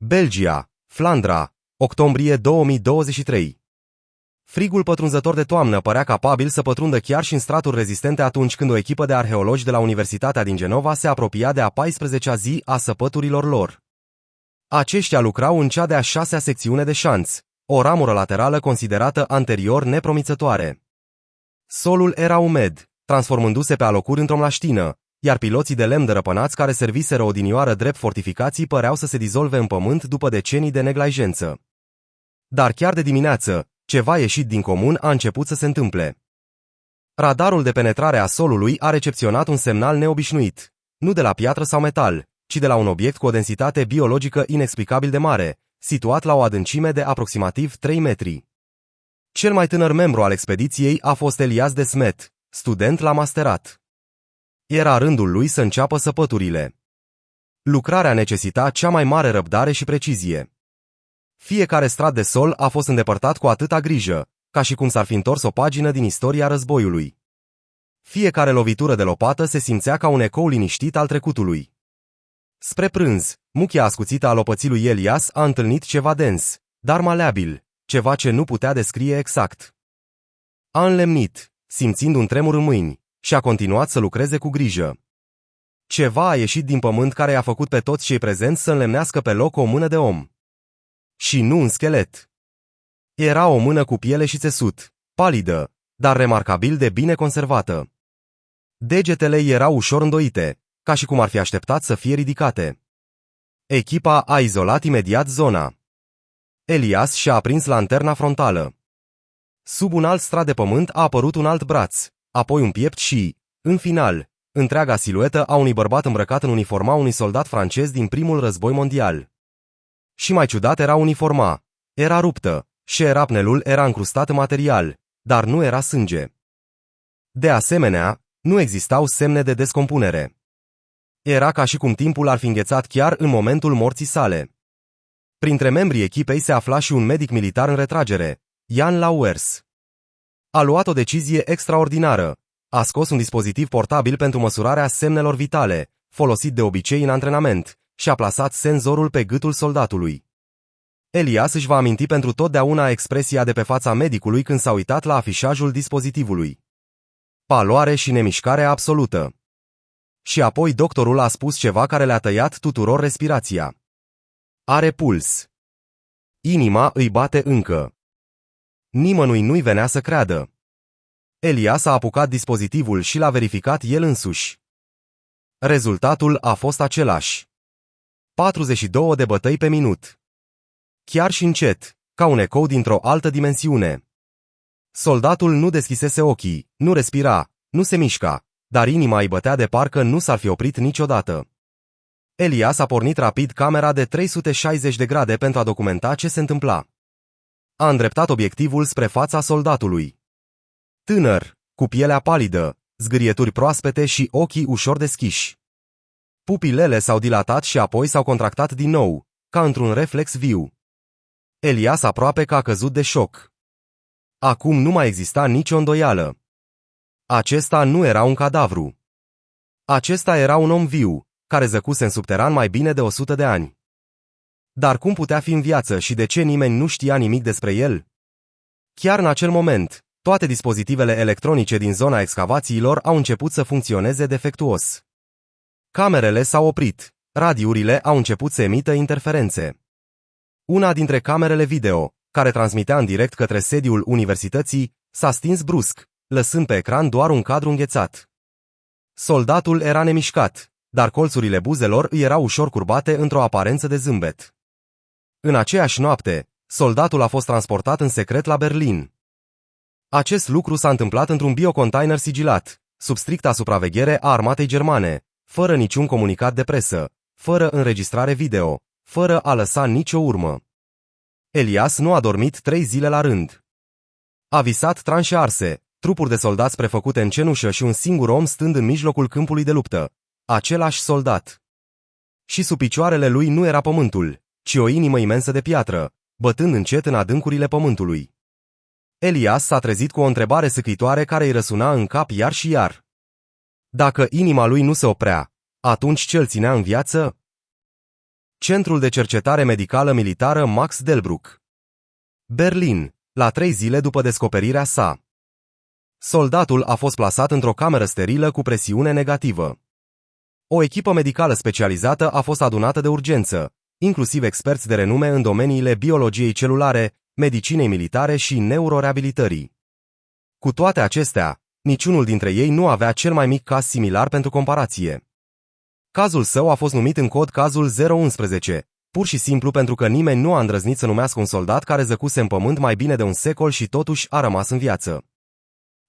Belgia, Flandra, octombrie 2023. Frigul pătrunzător de toamnă părea capabil să pătrundă chiar și în straturi rezistente atunci când o echipă de arheologi de la Universitatea din Genova se apropia de a 14-a zi a săpăturilor lor. Aceștia lucrau în cea de-a 6-a secțiune de șanț, o ramură laterală considerată anterior nepromițătoare. Solul era umed, transformându-se pe alocuri într-o mlaștină, iar piloții de lemn dărăpânați care serviseră odinioară drept fortificații păreau să se dizolve în pământ după decenii de neglajjență. Dar chiar de dimineață, ceva ieșit din comun a început să se întâmple. Radarul de penetrare a solului a recepționat un semnal neobișnuit, nu de la piatră sau metal, ci de la un obiect cu o densitate biologică inexplicabil de mare, situat la o adâncime de aproximativ 3 metri. Cel mai tânăr membru al expediției a fost Elias de Smet, student la masterat. Era rândul lui să înceapă săpăturile. Lucrarea necesita cea mai mare răbdare și precizie. Fiecare strat de sol a fost îndepărtat cu atâta grijă, ca și cum s-ar fi întors o pagină din istoria războiului. Fiecare lovitură de lopată se simțea ca un ecou liniștit al trecutului. Spre prânz, muchia ascuțită a lopății lui Elias a întâlnit ceva dens, dar maleabil, ceva ce nu putea descrie exact. A înlemnit, simțind un tremur în mâini, și a continuat să lucreze cu grijă. Ceva a ieșit din pământ care i-a făcut pe toți cei prezenți să înlemnească pe loc o mână de om. Și nu un schelet. Era o mână cu piele și țesut, palidă, dar remarcabil de bine conservată. Degetele erau ușor îndoite, ca și cum ar fi așteptat să fie ridicate. Echipa a izolat imediat zona. Elias și-a aprins lanterna frontală. Sub un alt strat de pământ a apărut un alt braț, apoi un piept și, în final, întreaga siluetă a unui bărbat îmbrăcat în uniforma unui soldat francez din primul război mondial. Și mai ciudat era uniforma. Era ruptă, șerapnelul era încrustat în material, dar nu era sânge. De asemenea, nu existau semne de descompunere. Era ca și cum timpul ar fi înghețat chiar în momentul morții sale. Printre membrii echipei se afla și un medic militar în retragere, Jan Lauwers. A luat o decizie extraordinară. A scos un dispozitiv portabil pentru măsurarea semnelor vitale, folosit de obicei în antrenament, și a plasat senzorul pe gâtul soldatului. Elias își va aminti pentru totdeauna expresia de pe fața medicului când s-a uitat la afișajul dispozitivului. Paloare și nemișcare absolută. Și apoi doctorul a spus ceva care le-a tăiat tuturor respirația. Are puls. Inima îi bate încă. Nimănui nu-i venea să creadă. Elias a apucat dispozitivul și l-a verificat el însuși. Rezultatul a fost același. 42 de bătăi pe minut. Chiar și încet, ca un ecou dintr-o altă dimensiune. Soldatul nu deschisese ochii, nu respira, nu se mișca, dar inima îi bătea de parcă nu s-ar fi oprit niciodată. Elias a pornit rapid camera de 360 de grade pentru a documenta ce se întâmpla. A îndreptat obiectivul spre fața soldatului. Tânăr, cu pielea palidă, zgârieturi proaspete și ochii ușor deschiși. Pupilele s-au dilatat și apoi s-au contractat din nou, ca într-un reflex viu. Elias aproape că a căzut de șoc. Acum nu mai exista nicio îndoială. Acesta nu era un cadavru. Acesta era un om viu, care zăcuse în subteran mai bine de 100 de ani. Dar cum putea fi în viață și de ce nimeni nu știa nimic despre el? Chiar în acel moment, toate dispozitivele electronice din zona excavațiilor au început să funcționeze defectuos. Camerele s-au oprit, radiurile au început să emită interferențe. Una dintre camerele video, care transmitea în direct către sediul universității, s-a stins brusc, lăsând pe ecran doar un cadru înghețat. Soldatul era nemișcat, dar colțurile buzelor îi erau ușor curbate într-o aparență de zâmbet. În aceeași noapte, soldatul a fost transportat în secret la Berlin. Acest lucru s-a întâmplat într-un biocontainer sigilat, sub stricta supraveghere a armatei germane, fără niciun comunicat de presă, fără înregistrare video, fără a lăsa nicio urmă. Elias nu a dormit 3 zile la rând. A visat tranșe arse, trupuri de soldați prefăcute în cenușă și un singur om stând în mijlocul câmpului de luptă. Același soldat. Și sub picioarele lui nu era pământul, ci o inimă imensă de piatră, bătând încet în adâncurile pământului. Elias s-a trezit cu o întrebare săcăitoare care îi răsuna în cap iar și iar. Dacă inima lui nu se oprea, atunci ce îl ținea în viață? Centrul de Cercetare Medicală Militară Max Delbrück. Berlin, la 3 zile după descoperirea sa. Soldatul a fost plasat într-o cameră sterilă cu presiune negativă. O echipă medicală specializată a fost adunată de urgență, inclusiv experți de renume în domeniile biologiei celulare, medicinei militare și neuroreabilitării. Cu toate acestea, niciunul dintre ei nu avea cel mai mic caz similar pentru comparație. Cazul său a fost numit în cod cazul 011, pur și simplu pentru că nimeni nu a îndrăznit să numească un soldat care zăcuse în pământ mai bine de un secol și totuși a rămas în viață.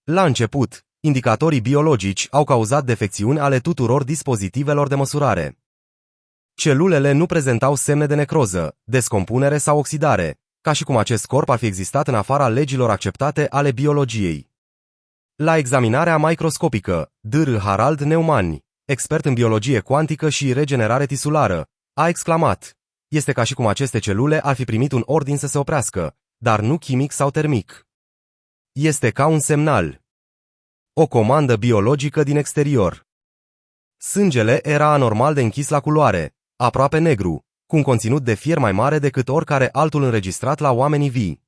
La început, indicatorii biologici au cauzat defecțiuni ale tuturor dispozitivelor de măsurare. Celulele nu prezentau semne de necroză, descompunere sau oxidare, ca și cum acest corp ar fi existat în afara legilor acceptate ale biologiei. La examinarea microscopică, Dr. Harald Neumann, expert în biologie cuantică și regenerare tisulară, a exclamat: este ca și cum aceste celule ar fi primit un ordin să se oprească, dar nu chimic sau termic. Este ca un semnal. O comandă biologică din exterior. Sângele era anormal de închis la culoare, aproape negru, cu un conținut de fier mai mare decât oricare altul înregistrat la oamenii vii.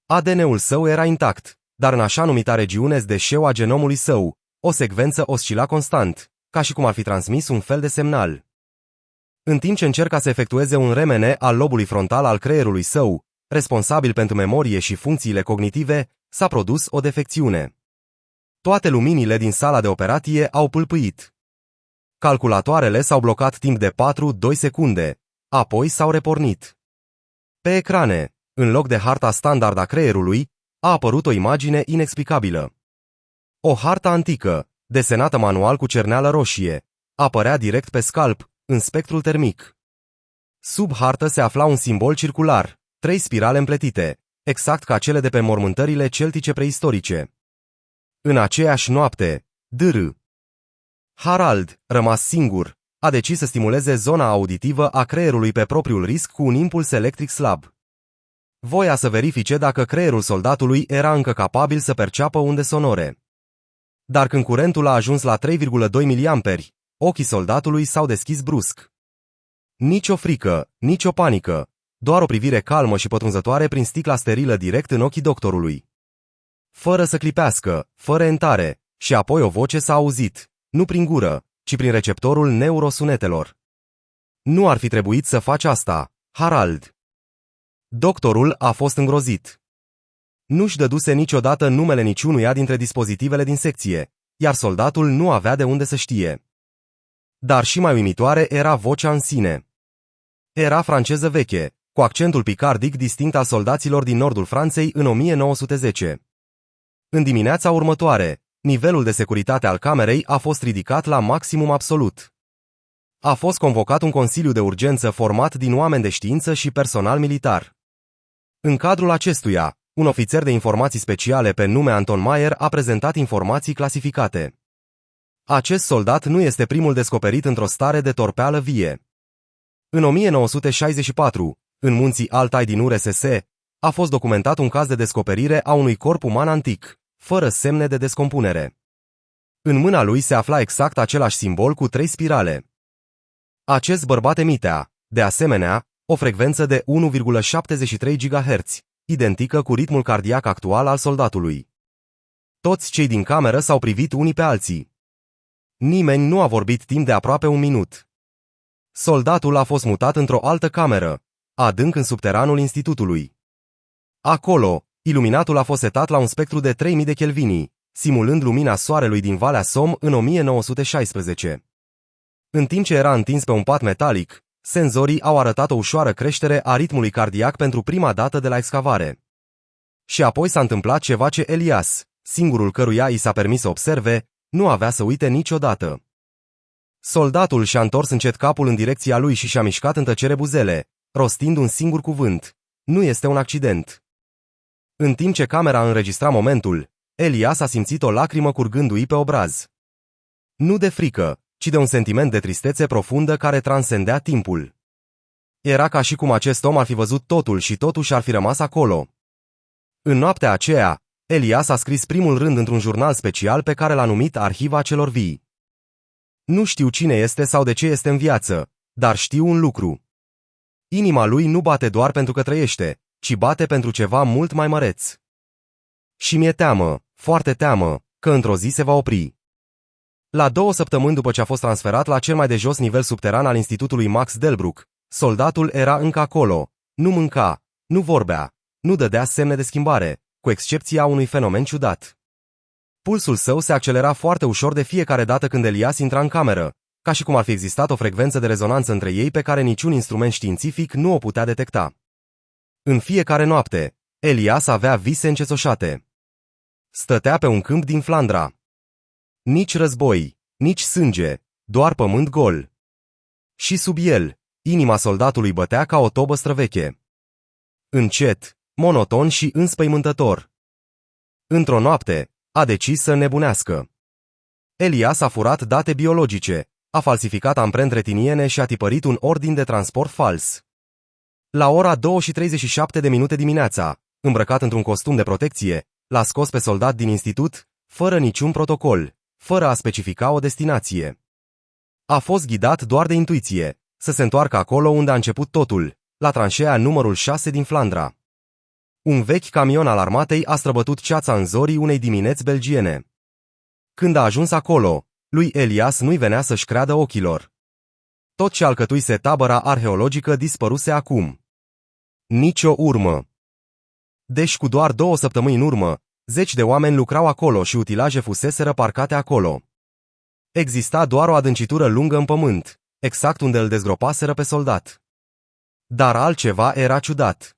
ADN-ul său era intact, dar în așa numita regiune deșeu a genomului său, o secvență oscila constant, ca și cum ar fi transmis un fel de semnal. În timp ce încerca să efectueze un remene al lobului frontal al creierului său, responsabil pentru memorie și funcțiile cognitive, s-a produs o defecțiune. Toate luminile din sala de operație au pâlpâit. Calculatoarele s-au blocat timp de 4-2 secunde, apoi s-au repornit. Pe ecrane, în loc de harta standard a creierului, a apărut o imagine inexplicabilă. O hartă antică, desenată manual cu cerneală roșie, apărea direct pe scalp, în spectrul termic. Sub hartă se afla un simbol circular, 3 spirale împletite, exact ca cele de pe mormântările celtice preistorice. În aceeași noapte, Dr. Harald, rămas singur, a decis să stimuleze zona auditivă a creierului pe propriul risc cu un impuls electric slab. Voia să verifice dacă creierul soldatului era încă capabil să perceapă unde sonore. Dar când curentul a ajuns la 3,2 mA, ochii soldatului s-au deschis brusc. Nici o frică, nici o panică, doar o privire calmă și pătrunzătoare prin sticla sterilă direct în ochii doctorului. Fără să clipească, fără entare, și apoi o voce s-a auzit, nu prin gură, ci prin receptorul neurosunetelor. Nu ar fi trebuit să faci asta, Harald. Doctorul a fost îngrozit. Nu-și dăduse niciodată numele niciunuia dintre dispozitivele din secție, iar soldatul nu avea de unde să știe. Dar și mai uimitoare era vocea în sine. Era franceză veche, cu accentul picardic distinct al soldaților din nordul Franței în 1910. În dimineața următoare, nivelul de securitate al camerei a fost ridicat la maximum absolut. A fost convocat un consiliu de urgență format din oameni de știință și personal militar. În cadrul acestuia, un ofițer de informații speciale pe nume Anton Mayer a prezentat informații clasificate. Acest soldat nu este primul descoperit într-o stare de torpeală vie. În 1964, în munții Altai din URSS, a fost documentat un caz de descoperire a unui corp uman antic, fără semne de descompunere. În mâna lui se afla exact același simbol cu 3 spirale. Acest bărbat emitea, de asemenea, o frecvență de 1,73 GHz, identică cu ritmul cardiac actual al soldatului. Toți cei din cameră s-au privit unii pe alții. Nimeni nu a vorbit timp de aproape un minut. Soldatul a fost mutat într-o altă cameră, adânc în subteranul institutului. Acolo, iluminatul a fost setat la un spectru de 3000 de kelvini, simulând lumina soarelui din Valea Somme în 1916. În timp ce era întins pe un pat metalic, senzorii au arătat o ușoară creștere a ritmului cardiac pentru prima dată de la excavare. Și apoi s-a întâmplat ceva ce Elias, singurul căruia i s-a permis să observe, nu avea să uite niciodată. Soldatul și-a întors încet capul în direcția lui și și-a mișcat în tăcere buzele, rostind un singur cuvânt: nu este un accident. În timp ce camera înregistra momentul, Elias a simțit o lacrimă curgându-i pe obraz. Nu de frică, ci de un sentiment de tristețe profundă care transcendea timpul. Era ca și cum acest om ar fi văzut totul și totuși ar fi rămas acolo. În noaptea aceea, Elias a scris primul rând într-un jurnal special pe care l-a numit Arhiva celor vii. Nu știu cine este sau de ce este în viață, dar știu un lucru. Inima lui nu bate doar pentru că trăiește, ci bate pentru ceva mult mai măreț. Și mi-e teamă, foarte teamă, că într-o zi se va opri. La 2 săptămâni după ce a fost transferat la cel mai de jos nivel subteran al Institutului Max Delbruck, soldatul era încă acolo, nu mânca, nu vorbea, nu dădea semne de schimbare, cu excepția unui fenomen ciudat. Pulsul său se accelera foarte ușor de fiecare dată când Elias intra în cameră, ca și cum ar fi existat o frecvență de rezonanță între ei pe care niciun instrument științific nu o putea detecta. În fiecare noapte, Elias avea vise încețoșate. Stătea pe un câmp din Flandra. Nici război, nici sânge, doar pământ gol. Și sub el, inima soldatului bătea ca o tobă străveche. Încet, monoton și înspăimântător. Într-o noapte, a decis să nebunească. Elias a furat date biologice, a falsificat amprente retiniene și a tipărit un ordin de transport fals. La ora 2:37 dimineața, îmbrăcat într-un costum de protecție, l-a scos pe soldat din institut, fără niciun protocol, fără a specifica o destinație. A fost ghidat doar de intuiție, să se întoarcă acolo unde a început totul, la tranșea numărul 6 din Flandra. Un vechi camion al armatei a străbătut ceața în zorii unei dimineți belgiene. Când a ajuns acolo, lui Elias nu-i venea să-și creadă ochilor. Tot ce alcătuise tabăra arheologică dispăruse acum. Nici o urmă. Deci cu doar 2 săptămâni în urmă, zeci de oameni lucrau acolo și utilaje fuseseră parcate acolo. Exista doar o adâncitură lungă în pământ, exact unde îl dezgropaseră pe soldat. Dar altceva era ciudat.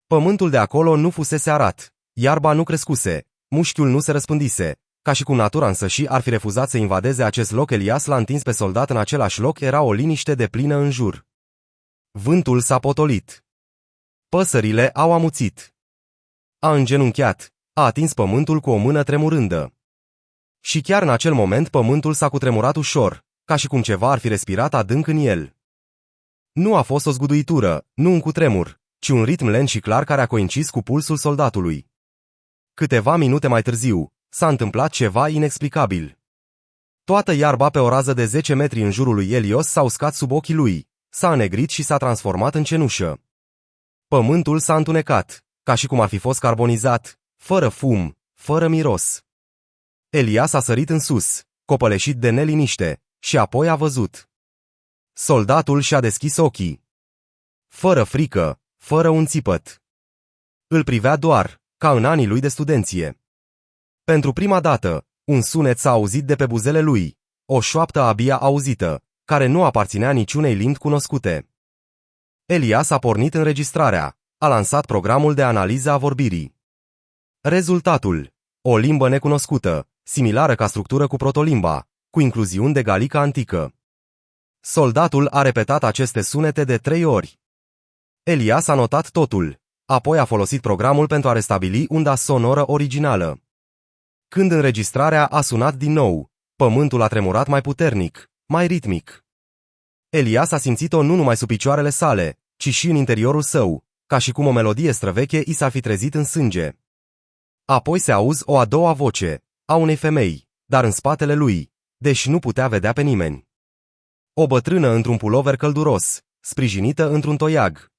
Pământul de acolo nu fusese arat, iarba nu crescuse, mușchiul nu se răspândise, ca și cum natura însăși ar fi refuzat să invadeze acest loc. Elias l-a întins pe soldat în același loc, era o liniște deplină în jur. Vântul s-a potolit. Păsările au amuțit. A îngenunchiat, a atins pământul cu o mână tremurândă. Și chiar în acel moment pământul s-a cutremurat ușor, ca și cum ceva ar fi respirat adânc în el. Nu a fost o zguduitură, nu un cutremur, ci un ritm lent și clar care a coincis cu pulsul soldatului. Câteva minute mai târziu, s-a întâmplat ceva inexplicabil. Toată iarba pe o rază de 10 metri în jurul lui Elias s-a uscat sub ochii lui, s-a înnegrit și s-a transformat în cenușă. Pământul s-a întunecat, ca și cum ar fi fost carbonizat, fără fum, fără miros. Elias a sărit în sus, copăleșit de neliniște, și apoi a văzut. Soldatul și-a deschis ochii. Fără frică, fără un țipăt. Îl privea doar, ca în anii lui de studenție. Pentru prima dată, un sunet s-a auzit de pe buzele lui, o șoaptă abia auzită, care nu aparținea niciunei limbi cunoscute. Elias a pornit înregistrarea, a lansat programul de analiză a vorbirii. Rezultatul: o limbă necunoscută, similară ca structură cu protolimba, cu incluziuni de galică antică. Soldatul a repetat aceste sunete de 3 ori. Elias a notat totul, apoi a folosit programul pentru a restabili unda sonoră originală. Când înregistrarea a sunat din nou, pământul a tremurat mai puternic, mai ritmic. Elias a simțit-o nu numai sub picioarele sale, ci și în interiorul său, ca și cum o melodie străveche i s-ar fi trezit în sânge. Apoi se auzi o a doua voce, a unei femei, dar în spatele lui, deși nu putea vedea pe nimeni. O bătrână într-un pulover călduros, sprijinită într-un toiag.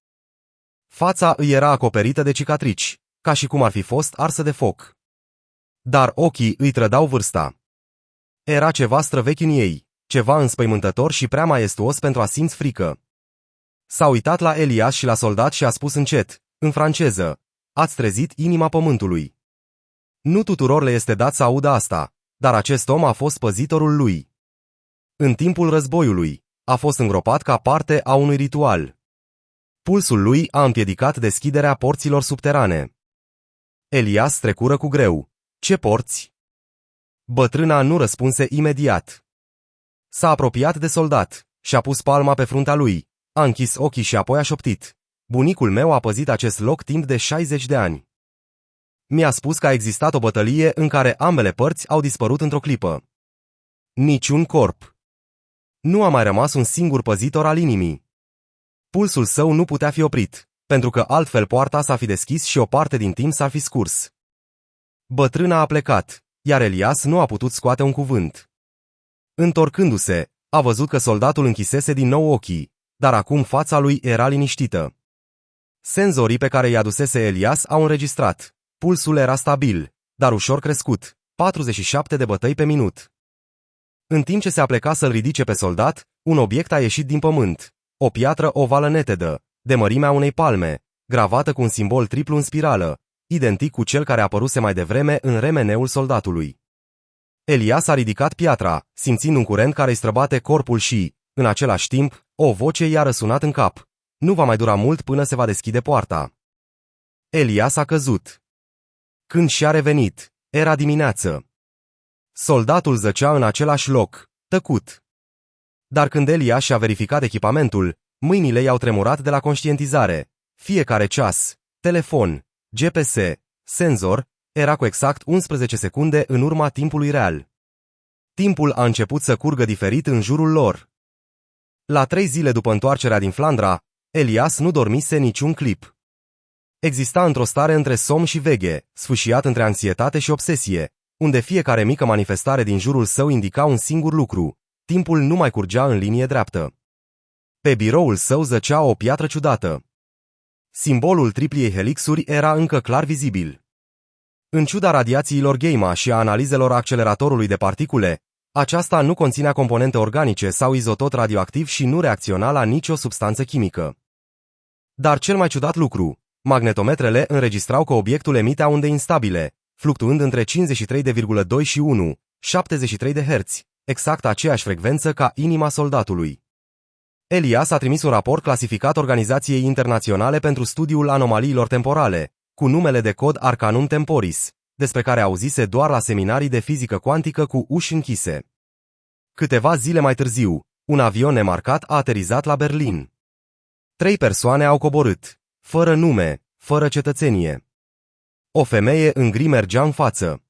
Fața îi era acoperită de cicatrici, ca și cum ar fi fost arsă de foc. Dar ochii îi trădau vârsta. Era ceva străvechi în ei, ceva înspăimântător și prea maestuos pentru a simți frică. S-a uitat la Elias și la soldat și a spus încet, în franceză: ați trezit inima pământului. Nu tuturor le este dat să audă asta, dar acest om a fost păzitorul lui. În timpul războiului, a fost îngropat ca parte a unui ritual. Pulsul lui a împiedicat deschiderea porților subterane. Elias trecură cu greu. Ce porți? Bătrâna nu răspunse imediat. S-a apropiat de soldat, și-a pus palma pe fruntea lui, a închis ochii și apoi a șoptit: bunicul meu a păzit acest loc timp de 60 de ani. Mi-a spus că a existat o bătălie în care ambele părți au dispărut într-o clipă. Niciun corp. Nu a mai rămas un singur păzitor al inimii. Pulsul său nu putea fi oprit, pentru că altfel poarta s-ar fi deschis și o parte din timp s-ar fi scurs. Bătrâna a plecat, iar Elias nu a putut scoate un cuvânt. Întorcându-se, a văzut că soldatul închisese din nou ochii, dar acum fața lui era liniștită. Senzorii pe care i-a adusese Elias au înregistrat. Pulsul era stabil, dar ușor crescut, 47 de bătăi pe minut. În timp ce se apleca să-l ridice pe soldat, un obiect a ieșit din pământ. O piatră ovală netedă, de mărimea unei palme, gravată cu un simbol triplu în spirală, identic cu cel care apăruse mai devreme în remeneul soldatului. Elias a ridicat piatra, simțind un curent care îi străbate corpul și, în același timp, o voce i-a răsunat în cap. Nu va mai dura mult până se va deschide poarta. Elias a căzut. Când și-a revenit, era dimineață. Soldatul zăcea în același loc, tăcut. Dar când Elias și-a verificat echipamentul, mâinile i-au tremurat de la conștientizare. Fiecare ceas, telefon, GPS, senzor, era cu exact 11 secunde în urma timpului real. Timpul a început să curgă diferit în jurul lor. La 3 zile după întoarcerea din Flandra, Elias nu dormise niciun clip. Exista într-o stare între somn și veche, sfâșiat între anxietate și obsesie, unde fiecare mică manifestare din jurul său indica un singur lucru: timpul nu mai curgea în linie dreaptă. Pe biroul său zăcea o piatră ciudată. Simbolul tripliei helixuri era încă clar vizibil. În ciuda radiațiilor gamma și a analizelor acceleratorului de particule, aceasta nu conținea componente organice sau izotop radioactiv și nu reacționa la nicio substanță chimică. Dar cel mai ciudat lucru, magnetometrele înregistrau că obiectul emitea unde instabile, fluctuând între 53,2 și 1,73 de Hz, exact aceeași frecvență ca inima soldatului. Elias a trimis un raport clasificat Organizației Internaționale pentru Studiul Anomaliilor Temporale, cu numele de cod Arcanum Temporis, despre care auzise doar la seminarii de fizică cuantică cu uși închise. Câteva zile mai târziu, un avion nemarcat a aterizat la Berlin. 3 persoane au coborât, fără nume, fără cetățenie. O femeie în gri mergea în față.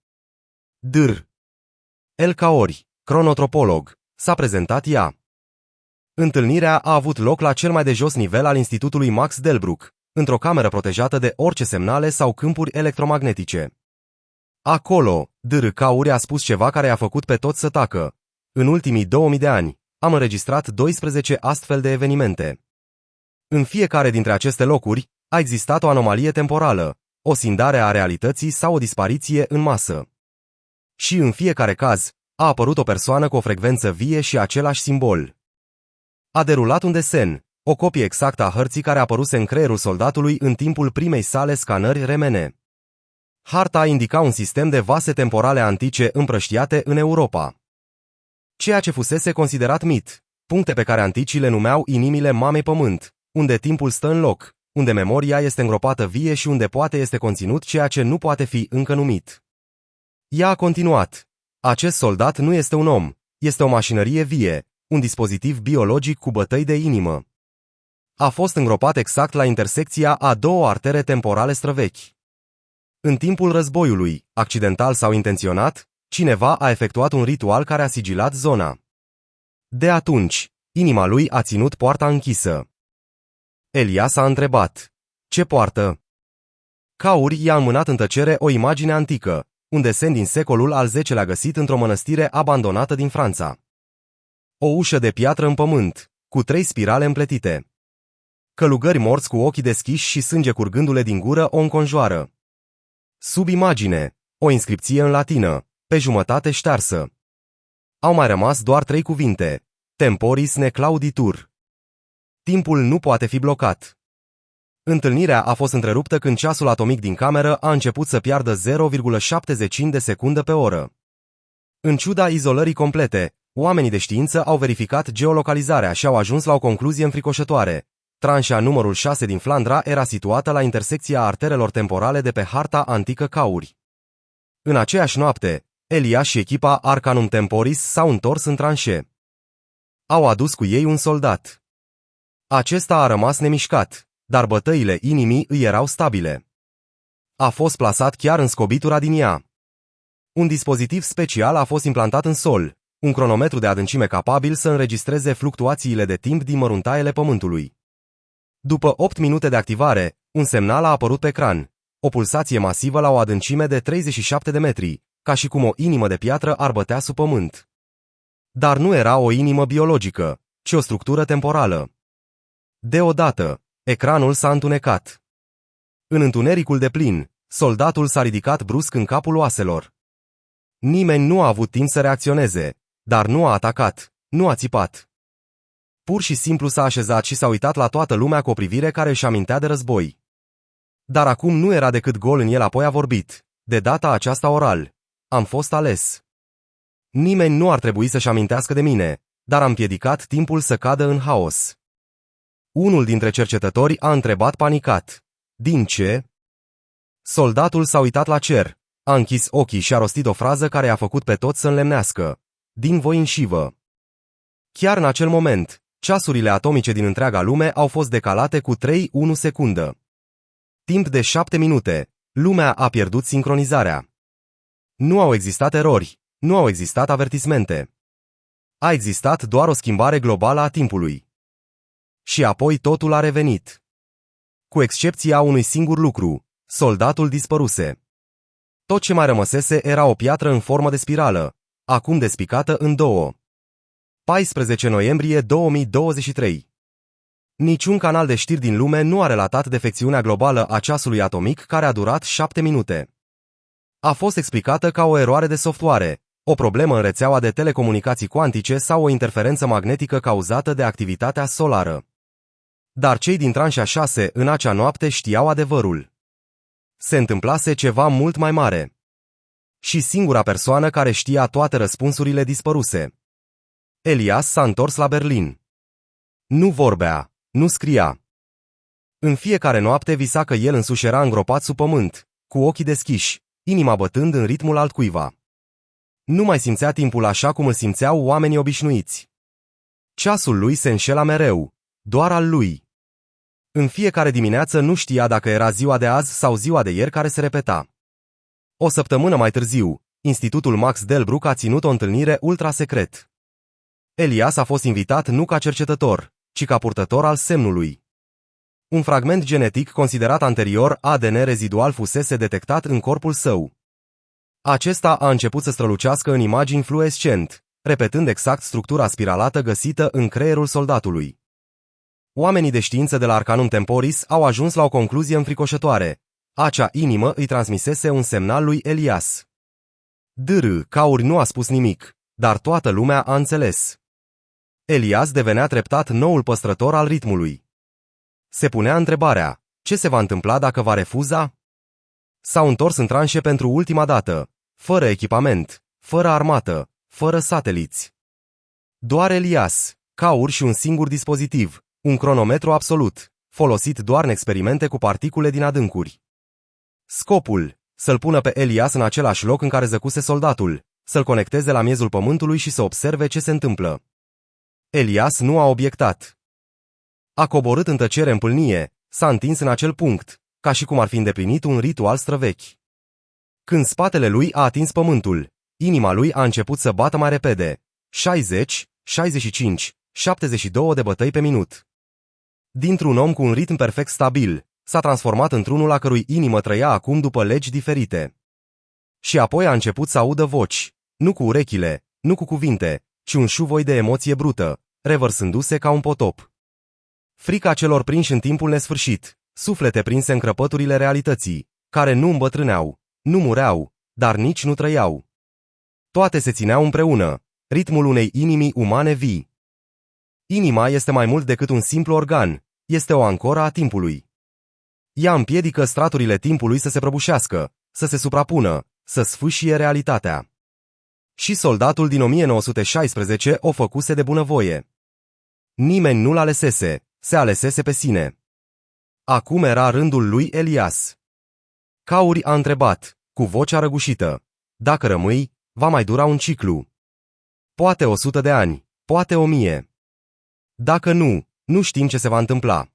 Dr. El Kaori, cronotropolog, s-a prezentat ea. Întâlnirea a avut loc la cel mai de jos nivel al Institutului Max Delbruck, într-o cameră protejată de orice semnale sau câmpuri electromagnetice. Acolo, Dr. Kaori a spus ceva care a făcut pe toți să tacă. În ultimii 2000 de ani, am înregistrat 12 astfel de evenimente. În fiecare dintre aceste locuri, a existat o anomalie temporală, o scindare a realității sau o dispariție în masă. Și în fiecare caz, a apărut o persoană cu o frecvență vie și același simbol. A derulat un desen, o copie exactă a hărții care apăruse în creierul soldatului în timpul primei sale scanări RMN. Harta indica un sistem de vase temporale antice împrăștiate în Europa. Ceea ce fusese considerat mit, puncte pe care anticii le numeau inimile mamei pământ, unde timpul stă în loc, unde memoria este îngropată vie și unde poate este conținut ceea ce nu poate fi încă numit. Ea a continuat. Acest soldat nu este un om, este o mașinărie vie, un dispozitiv biologic cu bătăi de inimă. A fost îngropat exact la intersecția a 2 artere temporale străvechi. În timpul războiului, accidental sau intenționat, cineva a efectuat un ritual care a sigilat zona. De atunci, inima lui a ținut poarta închisă. Elias a întrebat: ce poartă? Kauri i-a înmânat în tăcere o imagine antică, un desen din secolul al X-lea găsit într-o mănăstire abandonată din Franța. O ușă de piatră în pământ, cu 3 spirale împletite. Călugări morți cu ochii deschiși și sânge curgându-le din gură o înconjoară. Sub imagine, o inscripție în latină, pe jumătate ștearsă. Au mai rămas doar 3 cuvinte: temporis ne clauditur. Timpul nu poate fi blocat. Întâlnirea a fost întreruptă când ceasul atomic din cameră a început să piardă 0,75 de secundă pe oră. În ciuda izolării complete, oamenii de știință au verificat geolocalizarea și au ajuns la o concluzie înfricoșătoare. Tranșa numărul 6 din Flandra era situată la intersecția arterelor temporale de pe harta antică Kauri. În aceeași noapte, Elias și echipa Arcanum Temporis s-au întors în tranșe. Au adus cu ei un soldat. Acesta a rămas nemișcat, dar bătăile inimii îi erau stabile. A fost plasat chiar în scobitura din ea. Un dispozitiv special a fost implantat în sol, un cronometru de adâncime capabil să înregistreze fluctuațiile de timp din măruntaiele pământului. După 8 minute de activare, un semnal a apărut pe ecran, o pulsație masivă la o adâncime de 37 de metri, ca și cum o inimă de piatră ar bătea sub pământ. Dar nu era o inimă biologică, ci o structură temporală. Deodată, ecranul s-a întunecat. În întunericul deplin, soldatul s-a ridicat brusc în capul oaselor. Nimeni nu a avut timp să reacționeze, dar nu a atacat, nu a țipat. Pur și simplu s-a așezat și s-a uitat la toată lumea cu o privire care își amintea de război. Dar acum nu era decât gol în el, apoi a vorbit, de data aceasta oral. Am fost ales. Nimeni nu ar trebui să-și amintească de mine, dar am împiedicat timpul să cadă în haos. Unul dintre cercetători a întrebat panicat. Din ce? Soldatul s-a uitat la cer, a închis ochii și a rostit o frază care a făcut pe toți să înlemnească. Din voi înșivă. Chiar în acel moment, ceasurile atomice din întreaga lume au fost decalate cu 3-1 secundă. Timp de 7 minute, lumea a pierdut sincronizarea. Nu au existat erori, nu au existat avertismente. A existat doar o schimbare globală a timpului. Și apoi totul a revenit. Cu excepția unui singur lucru, soldatul dispăruse. Tot ce mai rămăsese era o piatră în formă de spirală, acum despicată în două. 14 noiembrie 2023. Niciun canal de știri din lume nu a relatat defecțiunea globală a ceasului atomic care a durat 7 minute. A fost explicată ca o eroare de software, o problemă în rețeaua de telecomunicații cuantice sau o interferență magnetică cauzată de activitatea solară. Dar cei din tranșa 6 în acea noapte știau adevărul. Se întâmplase ceva mult mai mare. Și singura persoană care știa toate răspunsurile dispăruse. Elias s-a întors la Berlin. Nu vorbea, nu scria. În fiecare noapte visa că el însuși era îngropat sub pământ, cu ochii deschiși, inima bătând în ritmul altcuiva. Nu mai simțea timpul așa cum îl simțeau oamenii obișnuiți. Ceasul lui se înșela mereu, doar al lui. În fiecare dimineață nu știa dacă era ziua de azi sau ziua de ieri care se repeta. O săptămână mai târziu, Institutul Max Delbruck a ținut o întâlnire ultra-secret. Elias a fost invitat nu ca cercetător, ci ca purtător al semnului. Un fragment genetic considerat anterior ADN rezidual fusese detectat în corpul său. Acesta a început să strălucească în imagini fluorescent, repetând exact structura spiralată găsită în creierul soldatului. Oamenii de știință de la Arcanum Temporis au ajuns la o concluzie înfricoșătoare. Acea inimă îi transmisese un semnal lui Elias. Cauri nu a spus nimic, dar toată lumea a înțeles. Elias devenea treptat noul păstrător al ritmului. Se punea întrebarea, ce se va întâmpla dacă va refuza? S-au întors în tranșe pentru ultima dată, fără echipament, fără armată, fără sateliți. Doar Elias, cauri și un singur dispozitiv, un cronometru absolut, folosit doar în experimente cu particule din adâncuri. Scopul, să-l pună pe Elias în același loc în care zăcuse soldatul, să-l conecteze la miezul pământului și să observe ce se întâmplă. Elias nu a obiectat. A coborât în tăcere în pâlnie, s-a întins în acel punct, ca și cum ar fi îndeplinit un ritual străvechi. Când spatele lui a atins pământul, inima lui a început să bată mai repede, 60, 65, 72 de bătăi pe minut. Dintr-un om cu un ritm perfect stabil, s-a transformat într-unul a cărui inimă trăia acum după legi diferite. Și apoi a început să audă voci, nu cu urechile, nu cu cuvinte, ci un șuvoi de emoție brută, revărsându-se ca un potop. Frica celor prinși în timpul nesfârșit, suflete prinse în crăpăturile realității, care nu îmbătrâneau, nu mureau, dar nici nu trăiau. Toate se țineau împreună, ritmul unei inimii umane vii. Inima este mai mult decât un simplu organ, este o ancoră a timpului. Ea împiedică straturile timpului să se prăbușească, să se suprapună, să sfâșie realitatea. Și soldatul din 1916 o făcuse de bunăvoie. Nimeni nu-l alesese, se alesese pe sine. Acum era rândul lui Elias. Cauri a întrebat, cu vocea răgușită, dacă rămâi, va mai dura un ciclu. Poate 100 de ani, poate 1000. Dacă nu, nu știm ce se va întâmpla.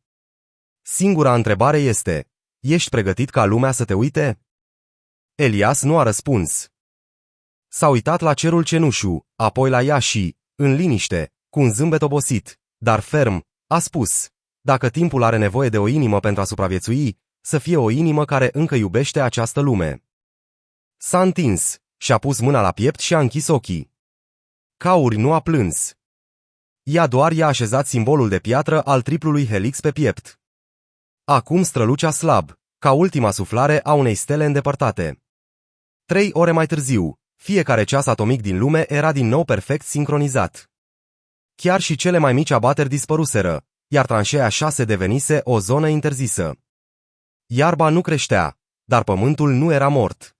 Singura întrebare este, ești pregătit ca lumea să te uite? Elias nu a răspuns. S-a uitat la cerul cenușu, apoi la ea și, în liniște, cu un zâmbet obosit, dar ferm, a spus, dacă timpul are nevoie de o inimă pentru a supraviețui, să fie o inimă care încă iubește această lume. S-a întins, și-a pus mâna la piept și a închis ochii. Cauri nu a plâns. Ea doar i-a așezat simbolul de piatră al triplului helix pe piept. Acum strălucea slab, ca ultima suflare a unei stele îndepărtate. 3 ore mai târziu, fiecare ceas atomic din lume era din nou perfect sincronizat. Chiar și cele mai mici abateri dispăruseră, iar tranșeea 6 devenise o zonă interzisă. Iarba nu creștea, dar pământul nu era mort.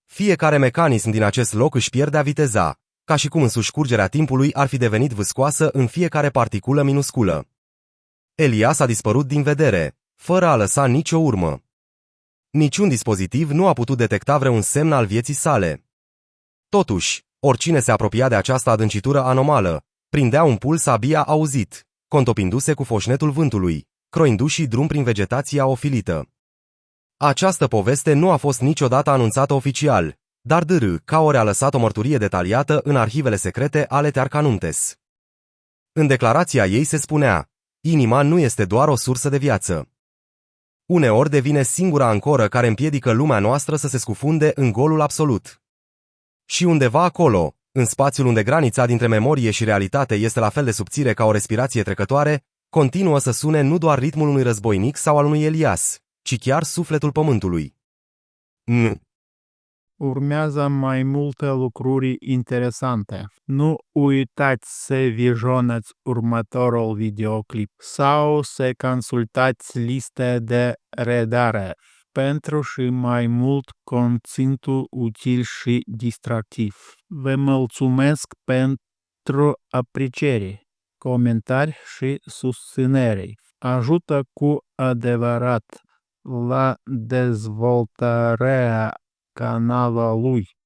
Fiecare mecanism din acest loc își pierdea viteza, ca și cum însuși curgerea timpului ar fi devenit vâscoasă în fiecare particulă minusculă. Elias a dispărut din vedere, fără a lăsa nicio urmă. Niciun dispozitiv nu a putut detecta vreun semn al vieții sale. Totuși, oricine se apropia de această adâncitură anomală, prindea un puls abia auzit, contopindu-se cu foșnetul vântului, croindu-și drum prin vegetația ofilită. Această poveste nu a fost niciodată anunțată oficial, dar Caore a lăsat o mărturie detaliată în arhivele secrete ale Tearcanuntes. În declarația ei se spunea: inima nu este doar o sursă de viață. Uneori devine singura ancoră care împiedică lumea noastră să se scufunde în golul absolut. Și undeva acolo, în spațiul unde granița dintre memorie și realitate este la fel de subțire ca o respirație trecătoare, continuă să sune nu doar ritmul unui războinic sau al unui Elias, ci chiar sufletul pământului. Urmează mai multe lucruri interesante. Nu uitați să vizionați următorul videoclip sau să consultați lista de redare pentru și mai mult conținut util și distractiv. Vă mulțumesc pentru apreciere, comentarii și susținere. Ajută cu adevărat la dezvoltarea canalului.